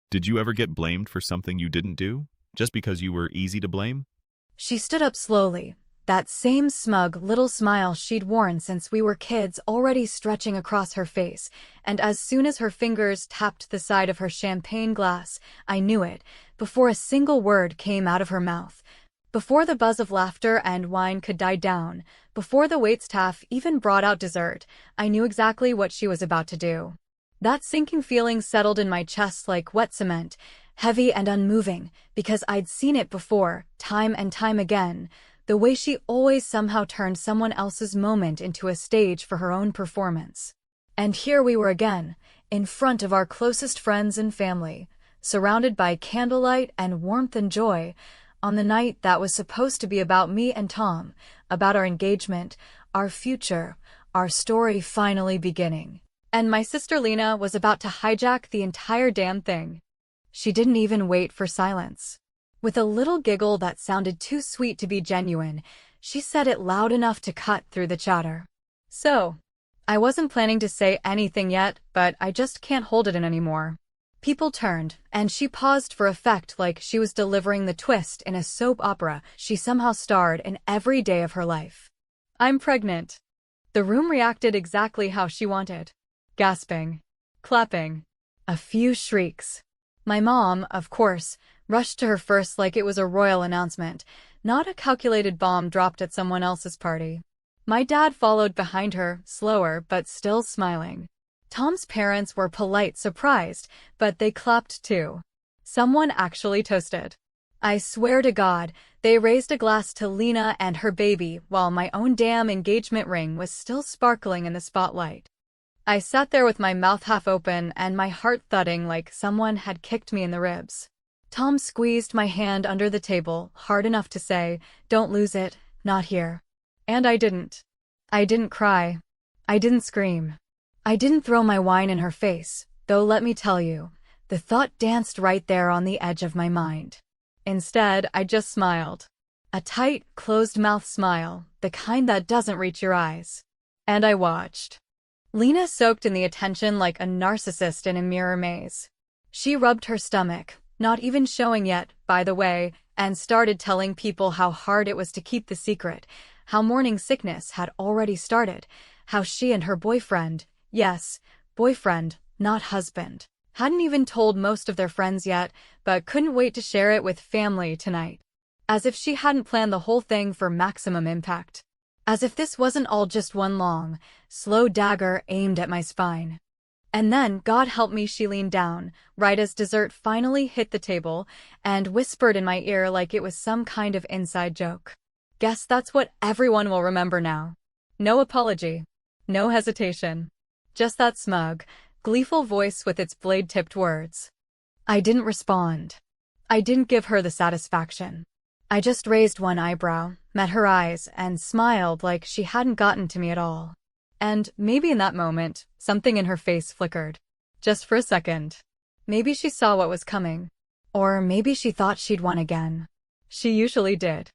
Did you ever get blamed for something you didn't do, just because you were easy to blame? She stood up slowly, that same smug little smile she'd worn since we were kids already stretching across her face, and as soon as her fingers tapped the side of her champagne glass, I knew it, before a single word came out of her mouth. Before the buzz of laughter and wine could die down, before the waitstaff even brought out dessert, I knew exactly what she was about to do. That sinking feeling settled in my chest like wet cement, heavy and unmoving, because I'd seen it before, time and time again, the way she always somehow turned someone else's moment into a stage for her own performance. And here we were again, in front of our closest friends and family, surrounded by candlelight and warmth and joy, on the night that was supposed to be about me and Tom, about our engagement, our future, our story finally beginning. And my sister Lena was about to hijack the entire damn thing. She didn't even wait for silence. With a little giggle that sounded too sweet to be genuine, she said it loud enough to cut through the chatter. So, I wasn't planning to say anything yet, but I just can't hold it in anymore. People turned, and she paused for effect like she was delivering the twist in a soap opera she somehow starred in every day of her life. I'm pregnant. The room reacted exactly how she wanted. Gasping. Clapping. A few shrieks. My mom, of course, rushed to her first like it was a royal announcement, not a calculated bomb dropped at someone else's party. My dad followed behind her, slower but still smiling. Tom's parents were polite, surprised, but they clapped too. Someone actually toasted. I swear to God, they raised a glass to Lena and her baby while my own damn engagement ring was still sparkling in the spotlight. I sat there with my mouth half open and my heart thudding like someone had kicked me in the ribs. Tom squeezed my hand under the table, hard enough to say, "Don't lose it, not here." And I didn't. I didn't cry. I didn't scream. I didn't throw my wine in her face, though let me tell you, the thought danced right there on the edge of my mind. Instead, I just smiled. A tight, closed-mouth smile, the kind that doesn't reach your eyes. And I watched. Lena soaked in the attention like a narcissist in a mirror maze. She rubbed her stomach, not even showing yet, by the way, and started telling people how hard it was to keep the secret, how morning sickness had already started, how she and her boyfriend, yes, boyfriend, not husband, hadn't even told most of their friends yet, but couldn't wait to share it with family tonight. As if she hadn't planned the whole thing for maximum impact. As if this wasn't all just one long, slow dagger aimed at my spine. And then, God help me, she leaned down, right as dessert finally hit the table, and whispered in my ear like it was some kind of inside joke. Guess that's what everyone will remember now. No apology. No hesitation. Just that smug, gleeful voice with its blade-tipped words. I didn't respond. I didn't give her the satisfaction. I just raised one eyebrow, met her eyes, and smiled like she hadn't gotten to me at all. And maybe in that moment, something in her face flickered. Just for a second. Maybe she saw what was coming. Or maybe she thought she'd won again. She usually did.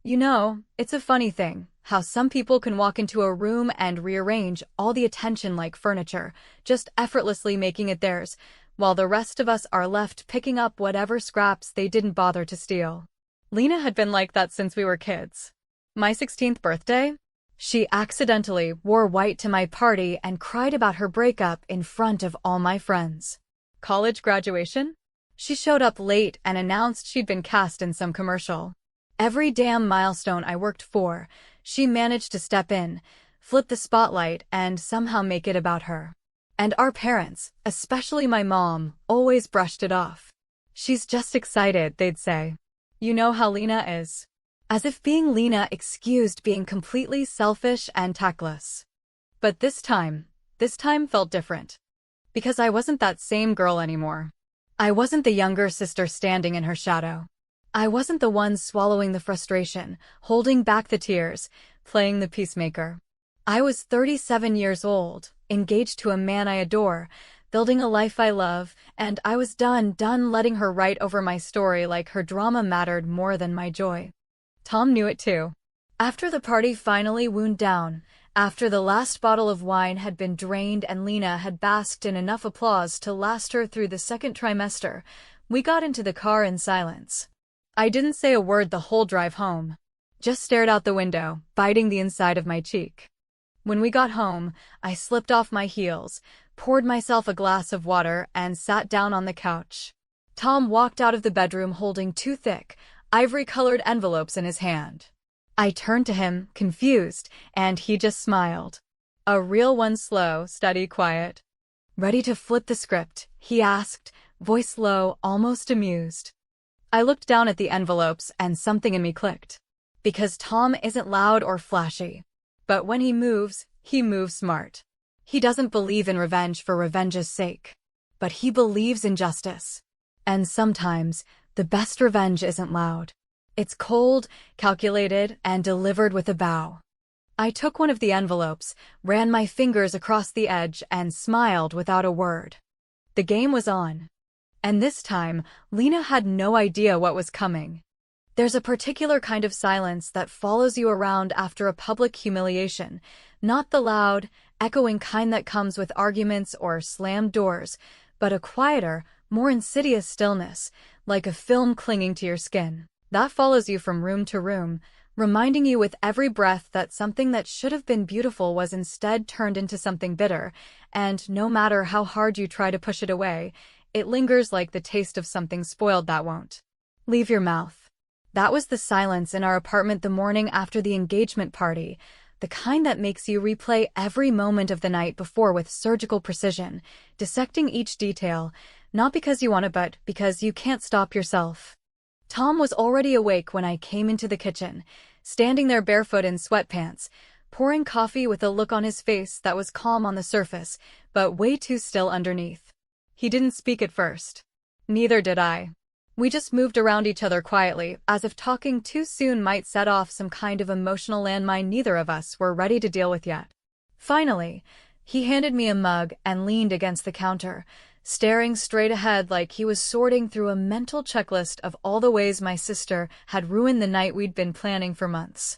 You know, it's a funny thing, how some people can walk into a room and rearrange all the attention like furniture, just effortlessly making it theirs, while the rest of us are left picking up whatever scraps they didn't bother to steal. Lena had been like that since we were kids. My 16th birthday? She accidentally wore white to my party and cried about her breakup in front of all my friends. College graduation? She showed up late and announced she'd been cast in some commercial. Every damn milestone I worked for, she managed to step in, flip the spotlight, and somehow make it about her. And our parents, especially my mom, always brushed it off. She's just excited, they'd say. You know how Lena is. As if being Lena excused being completely selfish and tactless. But this time felt different. Because I wasn't that same girl anymore. I wasn't the younger sister standing in her shadow. I wasn't the one swallowing the frustration, holding back the tears, playing the peacemaker. I was 37 years old, engaged to a man I adore, building a life I love, and I was done letting her write over my story like her drama mattered more than my joy. Tom knew it too. After the party finally wound down, After the last bottle of wine had been drained and Lena had basked in enough applause to last her through the second trimester, we got into the car in silence. I didn't say a word the whole drive home. Just stared out the window, biting the inside of my cheek. When we got home, I slipped off my heels, poured myself a glass of water, and sat down on the couch. Tom walked out of the bedroom holding two thick, ivory-colored envelopes in his hand. I turned to him, confused, and he just smiled. A real one, slow, steady, quiet. "Ready to flip the script?" he asked, voice low, almost amused. I looked down at the envelopes and something in me clicked. Because Tom isn't loud or flashy. But when he moves smart. He doesn't believe in revenge for revenge's sake. But he believes in justice. And sometimes, the best revenge isn't loud. It's cold, calculated, and delivered with a bow. I took one of the envelopes, ran my fingers across the edge, and smiled without a word. The game was on. And this time, Lena had no idea what was coming. There's a particular kind of silence that follows you around after a public humiliation, not the loud, echoing kind that comes with arguments or slammed doors, but a quieter, more insidious stillness, like a film clinging to your skin. That follows you from room to room, reminding you with every breath that something that should have been beautiful was instead turned into something bitter, and no matter how hard you try to push it away, it lingers like the taste of something spoiled that won't leave your mouth. That was the silence in our apartment the morning after the engagement party, the kind that makes you replay every moment of the night before with surgical precision, dissecting each detail, not because you want to but because you can't stop yourself. Tom was already awake when I came into the kitchen, standing there barefoot in sweatpants, pouring coffee with a look on his face that was calm on the surface, but way too still underneath. He didn't speak at first. Neither did I. We just moved around each other quietly, as if talking too soon might set off some kind of emotional landmine neither of us were ready to deal with yet. Finally, he handed me a mug and leaned against the counter, staring straight ahead like he was sorting through a mental checklist of all the ways my sister had ruined the night we'd been planning for months.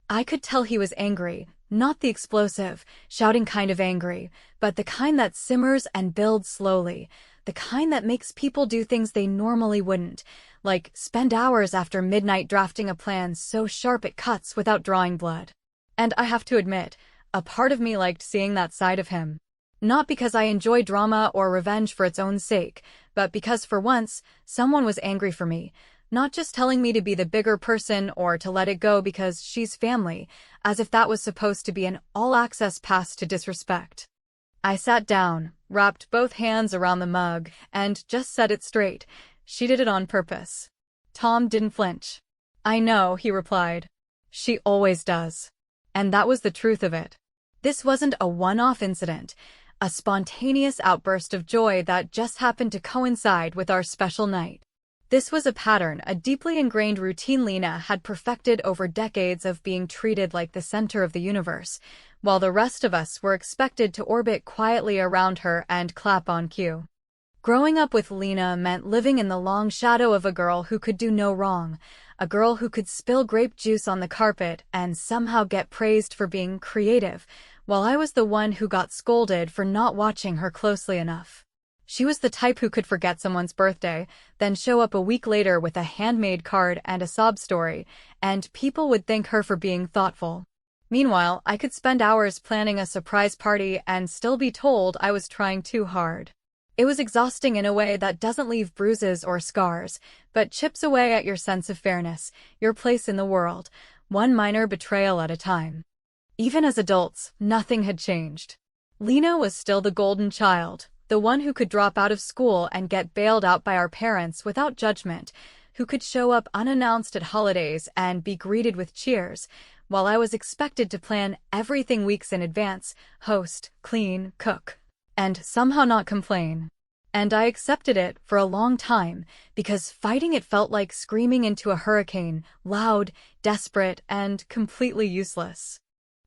I could tell he was angry, not the explosive, shouting kind of angry, but the kind that simmers and builds slowly, the kind that makes people do things they normally wouldn't, like spend hours after midnight drafting a plan so sharp it cuts without drawing blood. And I have to admit, a part of me liked seeing that side of him. Not because I enjoy drama or revenge for its own sake, but because for once, someone was angry for me, not just telling me to be the bigger person or to let it go because she's family, as if that was supposed to be an all-access pass to disrespect. I sat down, wrapped both hands around the mug, and just set it straight. She did it on purpose. Tom didn't flinch. "I know," he replied. "She always does." And that was the truth of it. This wasn't a one-off incident, a spontaneous outburst of joy that just happened to coincide with our special night. This was a pattern, a deeply ingrained routine Lena had perfected over decades of being treated like the center of the universe, while the rest of us were expected to orbit quietly around her and clap on cue. Growing up with Lena meant living in the long shadow of a girl who could do no wrong, a girl who could spill grape juice on the carpet and somehow get praised for being creative, while I was the one who got scolded for not watching her closely enough. She was the type who could forget someone's birthday, then show up a week later with a handmade card and a sob story, and people would thank her for being thoughtful. Meanwhile, I could spend hours planning a surprise party and still be told I was trying too hard. It was exhausting in a way that doesn't leave bruises or scars, but chips away at your sense of fairness, your place in the world, one minor betrayal at a time. Even as adults, nothing had changed. Lena was still the golden child, the one who could drop out of school and get bailed out by our parents without judgment, who could show up unannounced at holidays and be greeted with cheers, while I was expected to plan everything weeks in advance, host, clean, cook, and somehow not complain. And I accepted it for a long time, because fighting it felt like screaming into a hurricane, loud, desperate, and completely useless.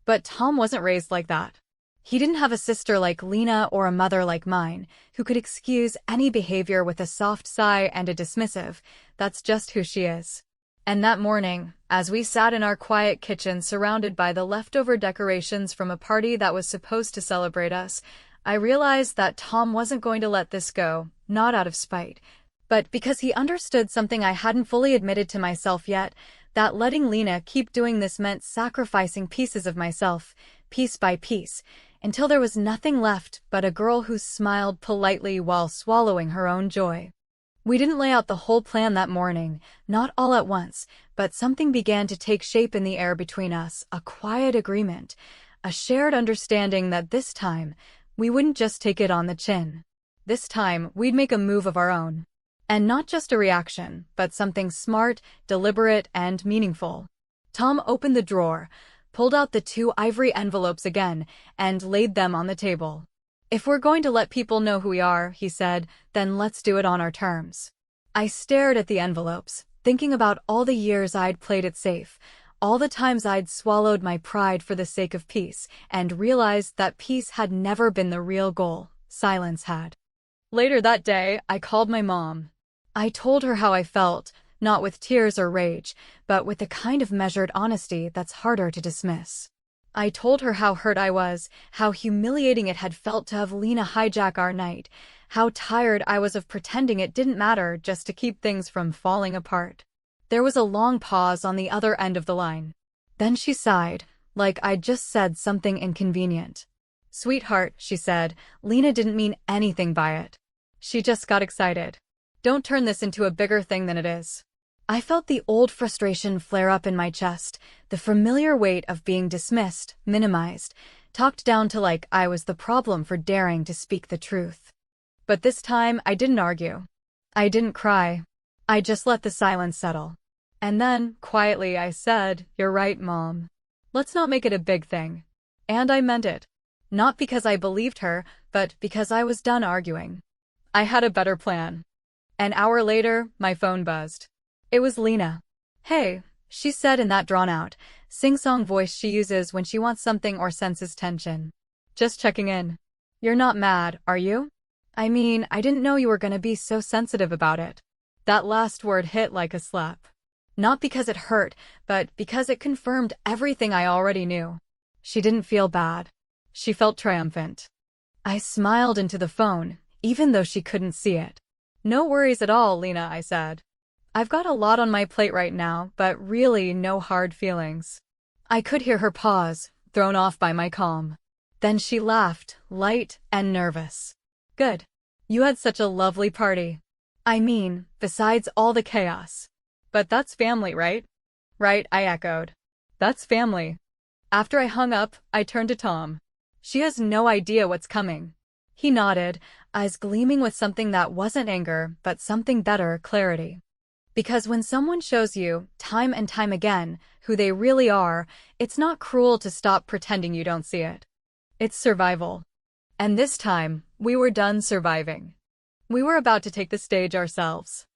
But Tom wasn't raised like that. He didn't have a sister like Lena or a mother like mine, who could excuse any behavior with a soft sigh and a dismissive, "That's just who she is." And that morning, As we sat in our quiet kitchen surrounded by the leftover decorations from a party that was supposed to celebrate us, I realized that Tom wasn't going to let this go, not out of spite, but because he understood something I hadn't fully admitted to myself yet, that letting Lena keep doing this meant sacrificing pieces of myself, piece by piece, until there was nothing left but a girl who smiled politely while swallowing her own joy. We didn't lay out the whole plan that morning, not all at once, but something began to take shape in the air between us, a quiet agreement, a shared understanding that this time, we wouldn't just take it on the chin. This time, we'd make a move of our own. And not just a reaction, but something smart, deliberate, and meaningful. Tom opened the drawer, pulled out the 2 ivory envelopes again, and laid them on the table. "If we're going to let people know who we are," he said, "then let's do it on our terms." I stared at the envelopes, thinking about all the years I'd played it safe, all the times I'd swallowed my pride for the sake of peace, and realized that peace had never been the real goal, silence had. Later that day, I called my mom. I told her how I felt, not with tears or rage, but with the kind of measured honesty that's harder to dismiss. I told her how hurt I was, how humiliating it had felt to have Lena hijack our night, how tired I was of pretending it didn't matter just to keep things from falling apart. There was a long pause on the other end of the line. Then she sighed, like I'd just said something inconvenient. "Sweetheart," she said, "Lena didn't mean anything by it. She just got excited. Don't turn this into a bigger thing than it is." I felt the old frustration flare up in my chest, the familiar weight of being dismissed, minimized, talked down to like I was the problem for daring to speak the truth. But this time, I didn't argue. I didn't cry. I just let the silence settle. And then, quietly, I said, "You're right, Mom. Let's not make it a big thing." And I meant it. Not because I believed her, but because I was done arguing. I had a better plan. An hour later, my phone buzzed. It was Lena. "Hey," she said in that drawn-out, sing-song voice she uses when she wants something or senses tension. "Just checking in. You're not mad, are you? I mean, I didn't know you were gonna be so sensitive about it." That last word hit like a slap. Not because it hurt, but because it confirmed everything I already knew. She didn't feel bad. She felt triumphant. I smiled into the phone, even though she couldn't see it. "No worries at all, Lena," I said. "I've got a lot on my plate right now, but really no hard feelings." I could hear her pause, thrown off by my calm. Then she laughed, light and nervous. "Good. You had such a lovely party. I mean, besides all the chaos. But that's family, right?" "Right," I echoed. "That's family." After I hung up, I turned to Tom. "She has no idea what's coming." He nodded, eyes gleaming with something that wasn't anger, but something better, clarity. Because when someone shows you, time and time again, who they really are, it's not cruel to stop pretending you don't see it. It's survival. And this time, we were done surviving. We were about to take the stage ourselves.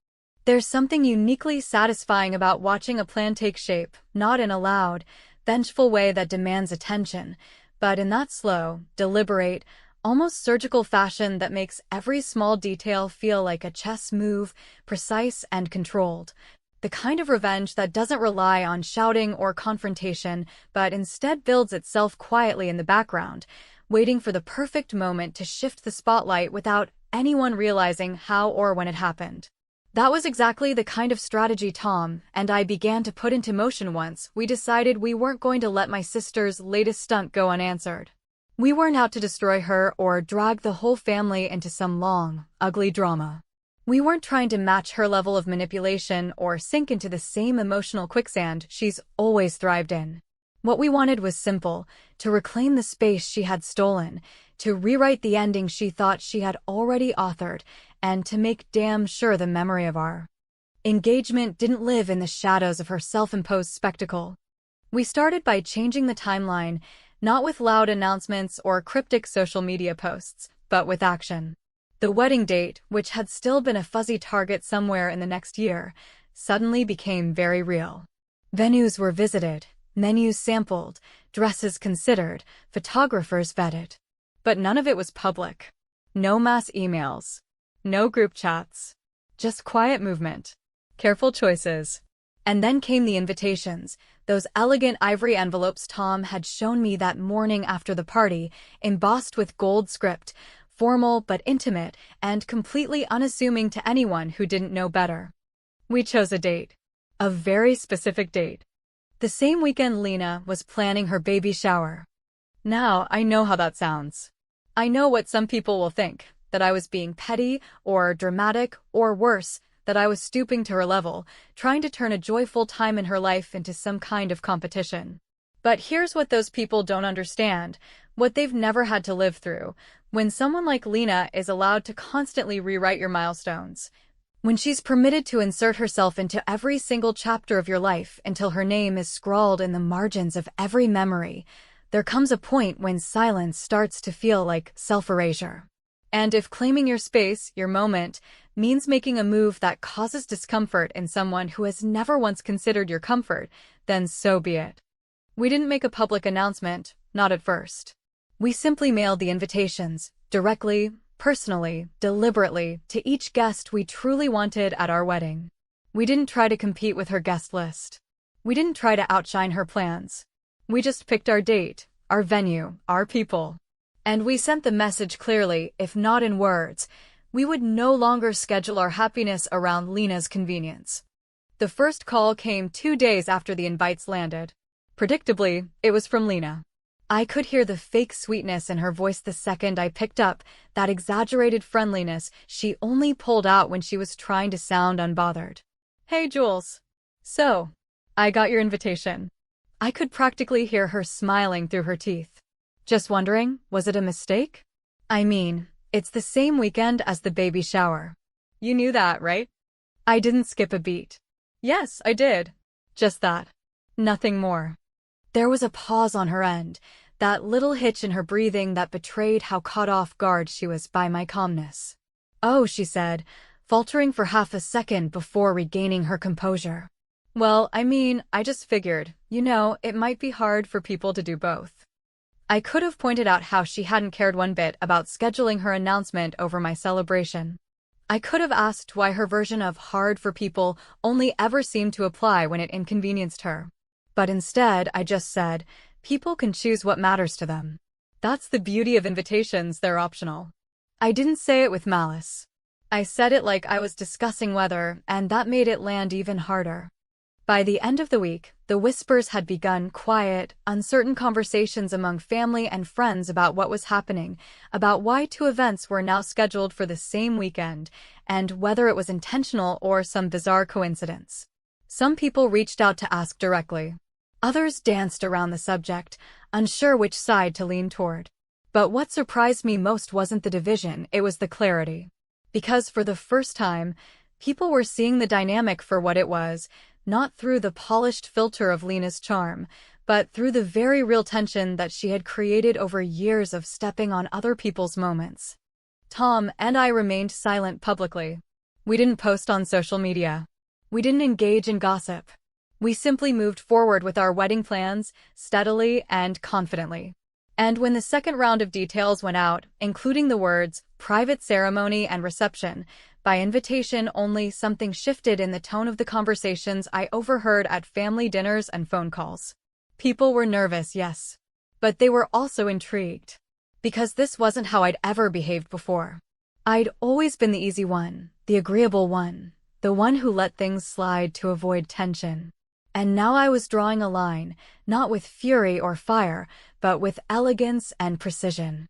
There's something uniquely satisfying about watching a plan take shape, not in a loud, vengeful way that demands attention, but in that slow, deliberate, almost surgical fashion that makes every small detail feel like a chess move, precise and controlled. The kind of revenge that doesn't rely on shouting or confrontation, but instead builds itself quietly in the background, waiting for the perfect moment to shift the spotlight without anyone realizing how or when it happened. That was exactly the kind of strategy Tom and I began to put into motion once we decided we weren't going to let my sister's latest stunt go unanswered. We weren't out to destroy her or drag the whole family into some long, ugly drama. We weren't trying to match her level of manipulation or sink into the same emotional quicksand she's always thrived in. What we wanted was simple, to reclaim the space she had stolen, to rewrite the ending she thought she had already authored, and to make damn sure the memory of our engagement didn't live in the shadows of her self-imposed spectacle. We started by changing the timeline, not with loud announcements or cryptic social media posts, but with action. The wedding date, which had still been a fuzzy target somewhere in the next year, suddenly became very real. Venues were visited, menus sampled, dresses considered, photographers vetted. But none of it was public. No mass emails. No group chats. Just quiet movement. Careful choices. And then came the invitations, those elegant ivory envelopes Tom had shown me that morning after the party, embossed with gold script, formal but intimate, and completely unassuming to anyone who didn't know better. We chose a date. A very specific date. The same weekend Lena was planning her baby shower. Now, I know how that sounds. I know what some people will think, that I was being petty, or dramatic, or worse, that I was stooping to her level, trying to turn a joyful time in her life into some kind of competition. But here's what those people don't understand, what they've never had to live through. When someone like Lena is allowed to constantly rewrite your milestones, when she's permitted to insert herself into every single chapter of your life until her name is scrawled in the margins of every memory, there comes a point when silence starts to feel like self-erasure. And if claiming your space, your moment, means making a move that causes discomfort in someone who has never once considered your comfort, then so be it. We didn't make a public announcement, not at first. We simply mailed the invitations, directly, personally, deliberately, to each guest we truly wanted at our wedding. We didn't try to compete with her guest list. We didn't try to outshine her plans. We just picked our date, our venue, our people. And we sent the message clearly, if not in words. We would no longer schedule our happiness around Lena's convenience. The first call came 2 days after the invites landed. Predictably, it was from Lena. I could hear the fake sweetness in her voice the second I picked up, that exaggerated friendliness she only pulled out when she was trying to sound unbothered. "Hey, Jules. So, I got your invitation." I could practically hear her smiling through her teeth. "Just wondering, was it a mistake? I mean, it's the same weekend as the baby shower. You knew that, right?" I didn't skip a beat. "Yes, I did. Just that. Nothing more." There was a pause on her end, that little hitch in her breathing that betrayed how caught off guard she was by my calmness. "Oh," she said, faltering for half a second before regaining her composure. "Well, I mean, I just figured, it might be hard for people to do both." I could have pointed out how she hadn't cared one bit about scheduling her announcement over my celebration. I could have asked why her version of hard for people only ever seemed to apply when it inconvenienced her. But instead, I just said, people can choose what matters to them. That's the beauty of invitations, they're optional. I didn't say it with malice. I said it like I was discussing weather, and that made it land even harder. By the end of the week, the whispers had begun, quiet, uncertain conversations among family and friends about what was happening, about why 2 events were now scheduled for the same weekend, and whether it was intentional or some bizarre coincidence. Some people reached out to ask directly. Others danced around the subject, unsure which side to lean toward. But what surprised me most wasn't the division, it was the clarity. Because for the first time, people were seeing the dynamic for what it was, not through the polished filter of Lena's charm, but through the very real tension that she had created over years of stepping on other people's moments. Tom and I remained silent publicly. We didn't post on social media. We didn't engage in gossip. We simply moved forward with our wedding plans, steadily and confidently. And when the second round of details went out, including the words, private ceremony and reception, by invitation only, something shifted in the tone of the conversations I overheard at family dinners and phone calls. People were nervous, yes. But they were also intrigued. Because this wasn't how I'd ever behaved before. I'd always been the easy one, the agreeable one, the one who let things slide to avoid tension. And now I was drawing a line, not with fury or fire, but with elegance and precision.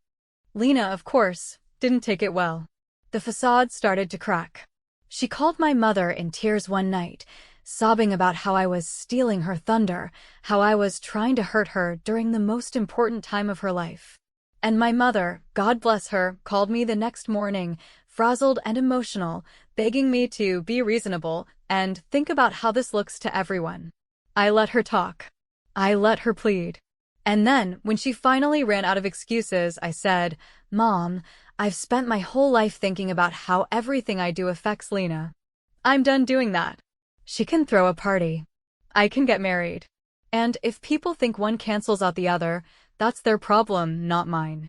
Lena, of course, didn't take it well. The facade started to crack. She called my mother in tears one night, sobbing about how I was stealing her thunder, how I was trying to hurt her during the most important time of her life. And my mother, God bless her, called me the next morning, frazzled and emotional, begging me to be reasonable and think about how this looks to everyone. I let her talk. I let her plead. And then, when she finally ran out of excuses, I said, "Mom, I've spent my whole life thinking about how everything I do affects Lena. I'm done doing that. She can throw a party. I can get married. And if people think one cancels out the other, that's their problem, not mine."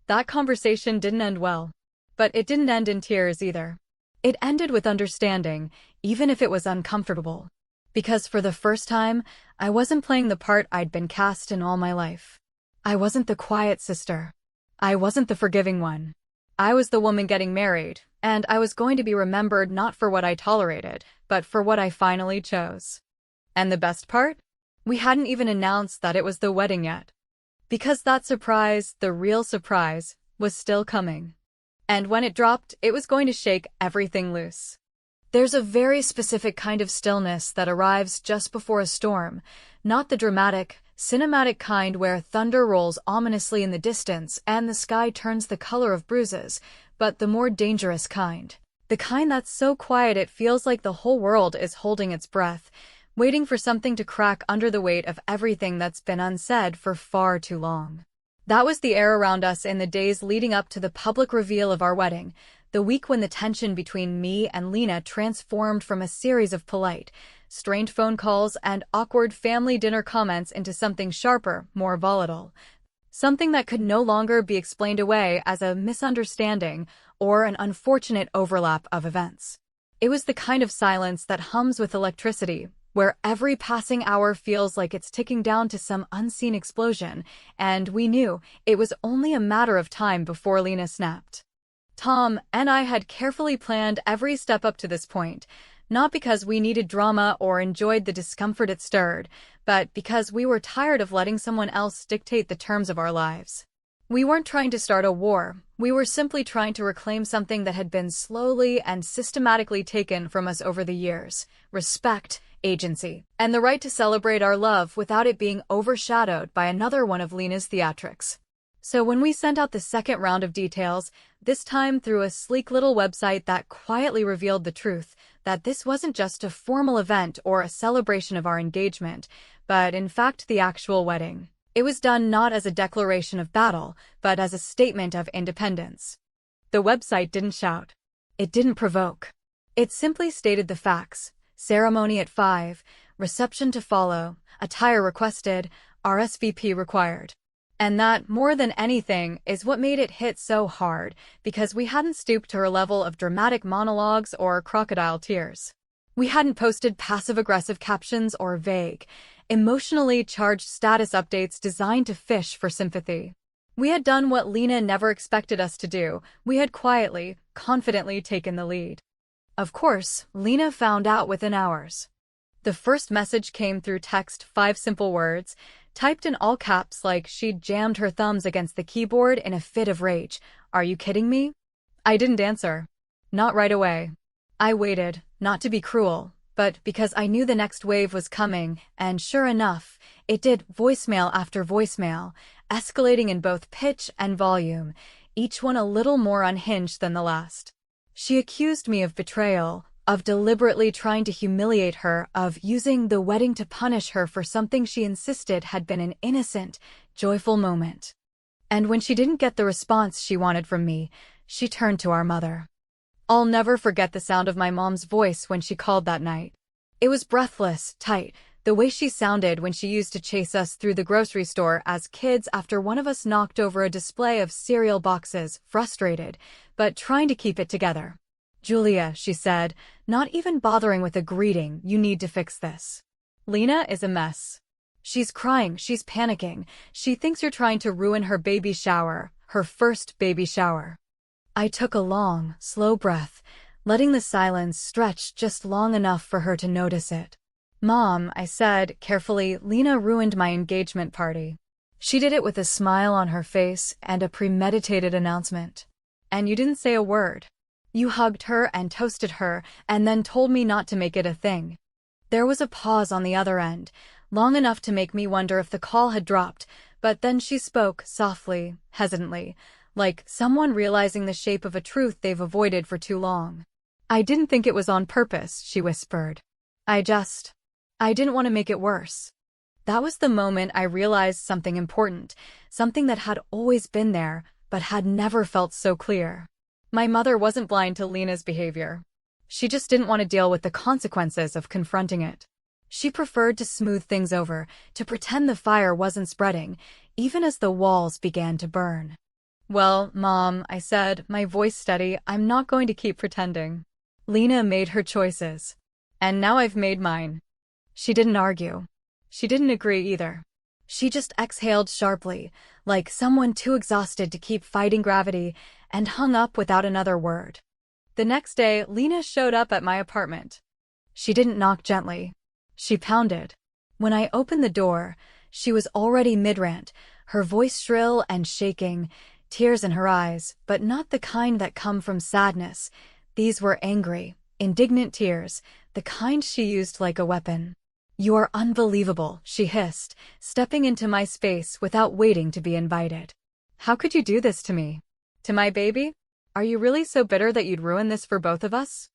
That conversation didn't end well. But it didn't end in tears either. It ended with understanding, even if it was uncomfortable. Because for the first time, I wasn't playing the part I'd been cast in all my life. I wasn't the quiet sister. I wasn't the forgiving one. I was the woman getting married, and I was going to be remembered not for what I tolerated, but for what I finally chose. And the best part? We hadn't even announced that it was the wedding yet. Because that surprise, the real surprise, was still coming. And when it dropped, it was going to shake everything loose. There's a very specific kind of stillness that arrives just before a storm, not the dramatic, cinematic kind where thunder rolls ominously in the distance and the sky turns the color of bruises, but the more dangerous kind. The kind that's so quiet it feels like the whole world is holding its breath, waiting for something to crack under the weight of everything that's been unsaid for far too long. That was the air around us in the days leading up to the public reveal of our wedding, the week when the tension between me and Lena transformed from a series of polite, strained phone calls and awkward family dinner comments into something sharper, more volatile. Something that could no longer be explained away as a misunderstanding or an unfortunate overlap of events. It was the kind of silence that hums with electricity, where every passing hour feels like it's ticking down to some unseen explosion, and we knew it was only a matter of time before Lena snapped. Tom and I had carefully planned every step up to this point, not because we needed drama or enjoyed the discomfort it stirred, but because we were tired of letting someone else dictate the terms of our lives. We weren't trying to start a war, we were simply trying to reclaim something that had been slowly and systematically taken from us over the years: respect, agency, and the right to celebrate our love without it being overshadowed by another one of Lena's theatrics. So when we sent out the second round of details, this time through a sleek little website that quietly revealed the truth, that this wasn't just a formal event or a celebration of our engagement, but in fact the actual wedding. It was done not as a declaration of battle, but as a statement of independence. The website didn't shout. It didn't provoke. It simply stated the facts: ceremony at 5, reception to follow, attire requested, RSVP required. And that, more than anything, is what made it hit so hard, because we hadn't stooped to her level of dramatic monologues or crocodile tears. We hadn't posted passive-aggressive captions or vague, emotionally charged status updates designed to fish for sympathy. We had done what Lena never expected us to do. We had quietly, confidently taken the lead. Of course, Lena found out within hours. The first message came through text, 5 simple words, typed in all caps like she'd jammed her thumbs against the keyboard in a fit of rage. "Are you kidding me?" I didn't answer. Not right away. I waited, not to be cruel, but because I knew the next wave was coming, and sure enough, it did, voicemail after voicemail, escalating in both pitch and volume, each one a little more unhinged than the last. She accused me of betrayal, of deliberately trying to humiliate her, of using the wedding to punish her for something she insisted had been an innocent, joyful moment. And when she didn't get the response she wanted from me, she turned to our mother. I'll never forget the sound of my mom's voice when she called that night. It was breathless, tight, the way she sounded when she used to chase us through the grocery store as kids after one of us knocked over a display of cereal boxes, frustrated, but trying to keep it together. "Julia," she said, not even bothering with a greeting, "you need to fix this. Lena is a mess. She's crying, she's panicking, she thinks you're trying to ruin her baby shower, her first baby shower." I took a long, slow breath, letting the silence stretch just long enough for her to notice it. "Mom," I said carefully, "Lena ruined my engagement party." She did it with a smile on her face and a premeditated announcement. "And you didn't say a word. You hugged her and toasted her, and then told me not to make it a thing." There was a pause on the other end, long enough to make me wonder if the call had dropped, but then she spoke, softly, hesitantly, like someone realizing the shape of a truth they've avoided for too long. "I didn't think it was on purpose," she whispered. I didn't want to make it worse." That was the moment I realized something important, something that had always been there, but had never felt so clear. My mother wasn't blind to Lena's behavior. She just didn't want to deal with the consequences of confronting it. She preferred to smooth things over, to pretend the fire wasn't spreading, even as the walls began to burn. "Well, Mom," I said, my voice steady, "I'm not going to keep pretending. Lena made her choices. And now I've made mine. She didn't argue. She didn't agree either. She just exhaled sharply, like someone too exhausted to keep fighting gravity, and hung up without another word. The next day, Lena showed up at my apartment. She didn't knock gently. She pounded. When I opened the door, she was already mid-rant, her voice shrill and shaking, tears in her eyes, but not the kind that come from sadness. These were angry, indignant tears, the kind she used like a weapon. "You are unbelievable," she hissed, stepping into my space without waiting to be invited. "How could you do this to me? To my baby? Are you really so bitter that you'd ruin this for both of us?"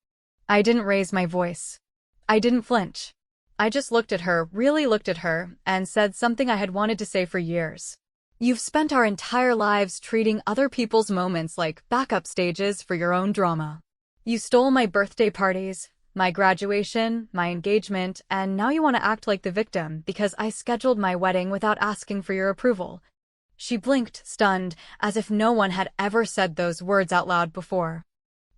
I didn't raise my voice. I didn't flinch. I just looked at her, really looked at her, and said something I had wanted to say for years. "You've spent our entire lives treating other people's moments like backup stages for your own drama. You stole my birthday parties, my graduation, my engagement, and now you want to act like the victim because I scheduled my wedding without asking for your approval." She blinked, stunned, as if no one had ever said those words out loud before.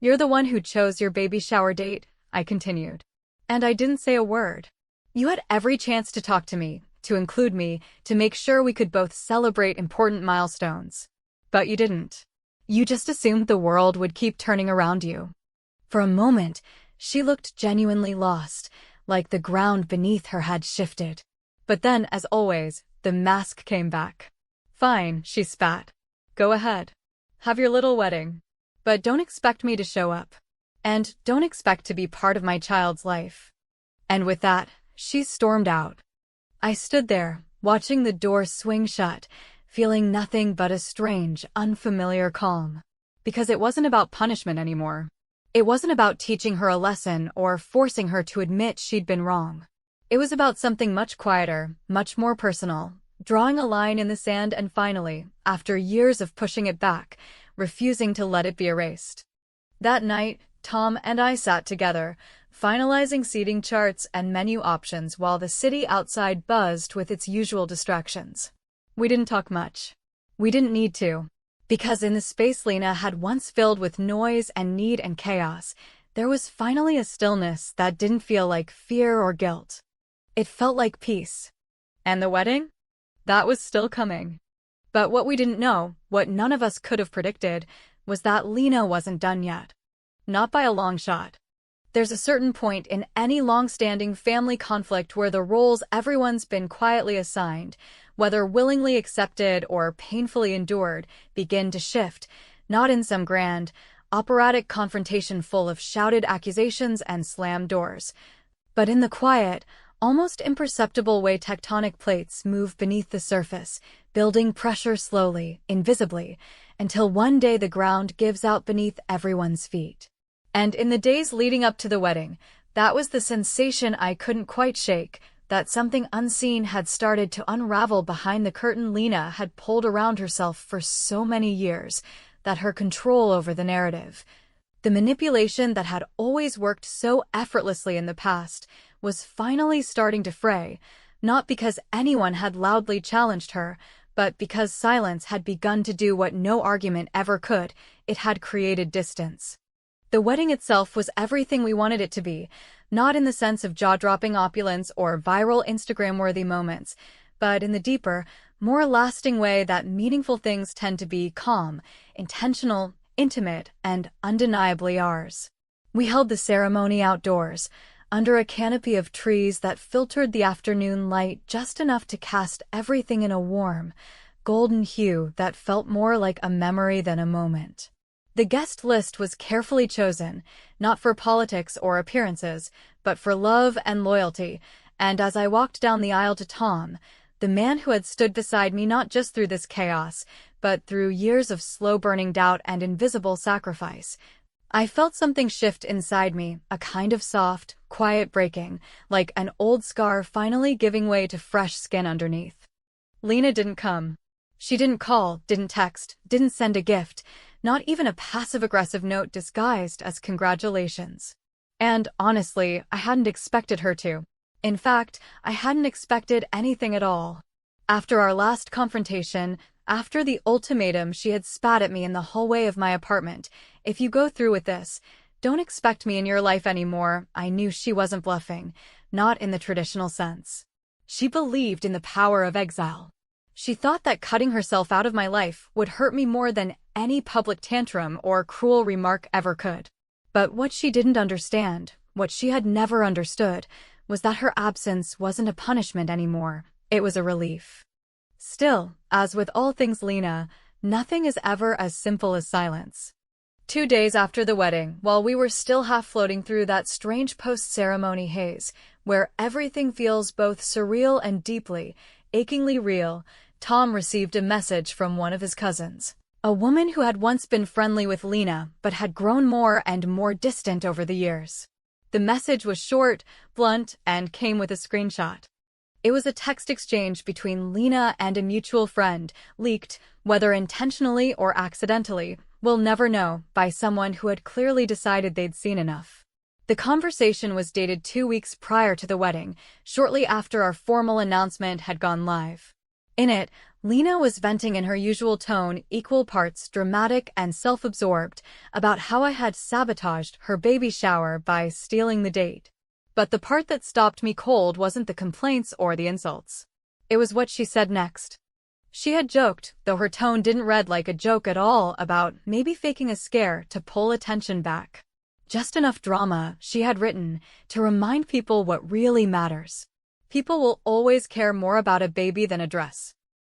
"You're the one who chose your baby shower date," I continued. "And I didn't say a word. You had every chance to talk to me, to include me, to make sure we could both celebrate important milestones. But you didn't. You just assumed the world would keep turning around you." For a moment, she looked genuinely lost, like the ground beneath her had shifted. But then, as always, the mask came back. "Fine," she spat. "Go ahead. Have your little wedding. But don't expect me to show up. And don't expect to be part of my child's life." And with that, she stormed out. I stood there, watching the door swing shut, feeling nothing but a strange, unfamiliar calm. Because it wasn't about punishment anymore. It wasn't about teaching her a lesson or forcing her to admit she'd been wrong. It was about something much quieter, much more personal, drawing a line in the sand and finally, after years of pushing it back, refusing to let it be erased. That night, Tom and I sat together, finalizing seating charts and menu options while the city outside buzzed with its usual distractions. We didn't talk much. We didn't need to. Because in the space Lena had once filled with noise and need and chaos, there was finally a stillness that didn't feel like fear or guilt. It felt like peace. And the wedding? That was still coming. But what we didn't know, what none of us could have predicted, was that Lena wasn't done yet. Not by a long shot. There's a certain point in any long-standing family conflict where the roles everyone's been quietly assigned, whether willingly accepted or painfully endured, begin to shift, not in some grand, operatic confrontation full of shouted accusations and slammed doors, but in the quiet, almost imperceptible way tectonic plates move beneath the surface, building pressure slowly, invisibly, until one day the ground gives out beneath everyone's feet. And in the days leading up to the wedding, that was the sensation I couldn't quite shake, that something unseen had started to unravel behind the curtain Lena had pulled around herself for so many years, that her control over the narrative, the manipulation that had always worked so effortlessly in the past, was finally starting to fray, not because anyone had loudly challenged her, but because silence had begun to do what no argument ever could. It had created distance. The wedding itself was everything we wanted it to be, not in the sense of jaw-dropping opulence or viral Instagram-worthy moments, but in the deeper, more lasting way that meaningful things tend to be: calm, intentional, intimate, and undeniably ours. We held the ceremony outdoors, under a canopy of trees that filtered the afternoon light just enough to cast everything in a warm, golden hue that felt more like a memory than a moment. The guest list was carefully chosen, not for politics or appearances, but for love and loyalty, and as I walked down the aisle to Tom, the man who had stood beside me not just through this chaos, but through years of slow-burning doubt and invisible sacrifice, I felt something shift inside me, a kind of soft, quiet breaking, like an old scar finally giving way to fresh skin underneath. Lena didn't come. She didn't call, didn't text, didn't send a gift, not even a passive-aggressive note disguised as congratulations. And, honestly, I hadn't expected her to. In fact, I hadn't expected anything at all. After our last confrontation, after the ultimatum she had spat at me in the hallway of my apartment, "If you go through with this, don't expect me in your life anymore," I knew she wasn't bluffing. not in the traditional sense. She believed in the power of exile. She thought that cutting herself out of my life would hurt me more than any public tantrum or cruel remark ever could. But what she didn't understand, what she had never understood, was that her absence wasn't a punishment anymore, it was a relief. Still, as with all things Lena, nothing is ever as simple as silence. 2 days after the wedding, while we were still half floating through that strange post-ceremony haze, where everything feels both surreal and deeply, achingly real, Tom received a message from one of his cousins. A woman who had once been friendly with Lena, but had grown more and more distant over the years. The message was short, blunt, and came with a screenshot. It was a text exchange between Lena and a mutual friend, leaked, whether intentionally or accidentally, we'll never know, by someone who had clearly decided they'd seen enough. The conversation was dated 2 weeks prior to the wedding, shortly after our formal announcement had gone live. In it, Lena was venting in her usual tone, equal parts dramatic and self-absorbed, about how I had sabotaged her baby shower by stealing the date. But the part that stopped me cold wasn't the complaints or the insults. It was what she said next. She had joked, though her tone didn't read like a joke at all, about maybe faking a scare to pull attention back. Just enough drama, she had written, to remind people what really matters. People will always care more about a baby than a dress.